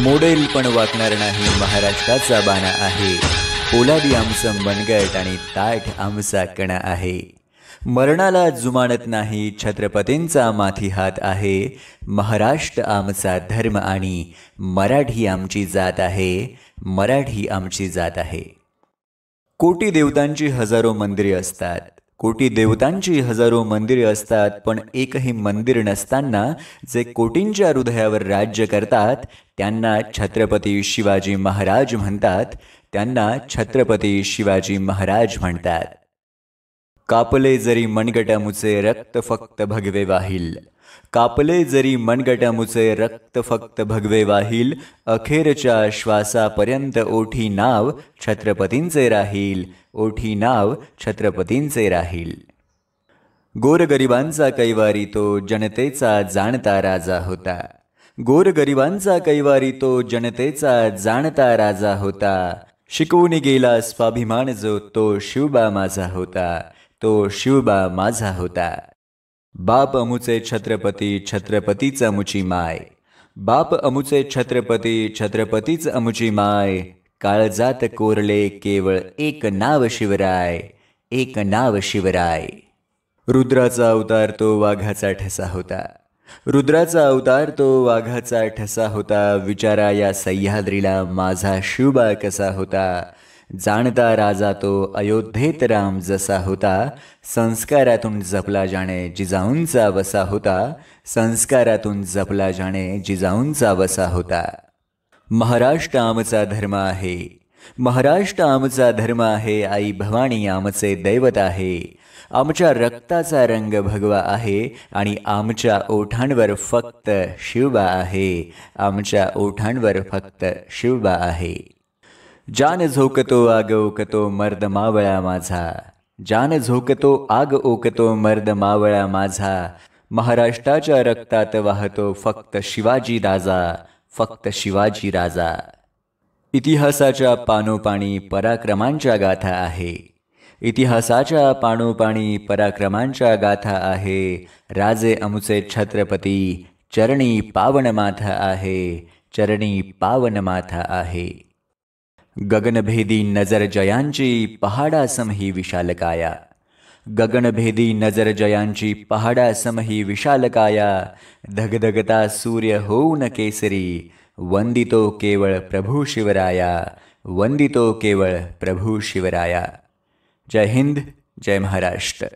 Model पण वाकणार नाही महाराष्ट्राचा बाणा आहे. पोलादी आमचं मनगट आणि ताठ आमचा कणा आहे. मरणाला जुमानत नाही छत्रपतींचा माथी हात आहे. महाराष्ट्र आमचा धर्म आणि मराठी आमची जात आहे. मराठी आमची जात आहे. कोटी देवतांची हजारो मंदिरे असतात. कोटी देवतांची हजारो मंदिरे असतात, पण एकही मंदिर नसताना जे कोटींच्या हृदयावर राज्य करतात त्यांना छत्रपती शिवाजी महाराज म्हणतात. त्यांना छत्रपती शिवाजी महाराज म्हणतात. कापले जरी मनगटामुचे रक्त फक्त भगवे वाहील. कापले जरी मनगटामुचे रक्त फक्त भगवे वाहील. अखेरच्या श्वासापर्यंत ओठी नाव छत्रपतींचे राहील. ओठी नाव छत्रपतींचे राहील. गोरगरिबांचा कैवारी तो जनतेचा जाणता राजा होता. गोरगरिबांचा कैवारी तो जनतेचा जाणता राजा होता. शिकवून गेला स्वाभिमान जो तो शिवबा माझा होता. तो शिवबा माझा होता. बाप अमुचे छत्रपती छत्रपतीच अमुची माय. बाप अमुचे छत्रपती छत्रपतीच अमुची माय. काळजात कोरले केवळ एक नाव शिवराय. एक नाव शिवराय. रुद्राचा अवतार तो वाघाचा ठसा होता. रुद्राचा अवतार तो वाघाचा ठसा होता. विचारा या सह्याद्रीला माझा शिवबा कसा होता. जाणता राजा तो अयोध्येत राम जसा होता. संस्कारातून जपला जाणे जिजाऊंचा वसा होता. संस्कारातून जपला जाणे जिजाऊंचा वसा होता. महाराष्ट्र आमचा धर्म आहे. महाराष्ट्र आमचा धर्म आहे. आई भवानी आमचे दैवत आहे. आमच्या रक्ताचा रंग भगवा आहे आणि आमच्या ओठांवर फक्त शिवबा आहे. आमच्या ओठांवर फक्त शिवबा आहे. जान झोकतो आग ओकतो मर्द मावळा माझा. जान झोकतो आग ओकतो मर्द मावळा माझा. महाराष्ट्राच्या रक्तात वाहतो फक्त शिवाजी राजा. फक्त शिवाजी राजा. इतिहासाच्या पानोपाणी पराक्रमांच्या गाथा आहे. इतिहासाच्या पानोपाणी पराक्रमांच्या गाथा आहे. राजे अमुचे छत्रपती चरणी पावन माथा आहे. चरणी पावन माथा आहे. गगनभेदी नजर जयांची पहाडासम ही विशालकाया. गगनभेदी नजर जयांची पहाडासम ही विशालकाया. धगधगता सूर्य होऊन केसरी. वंदितो केवळ प्रभू शिवराया. वंदितो केवळ प्रभू शिवराया. जय हिंद. जय महाराष्ट्र.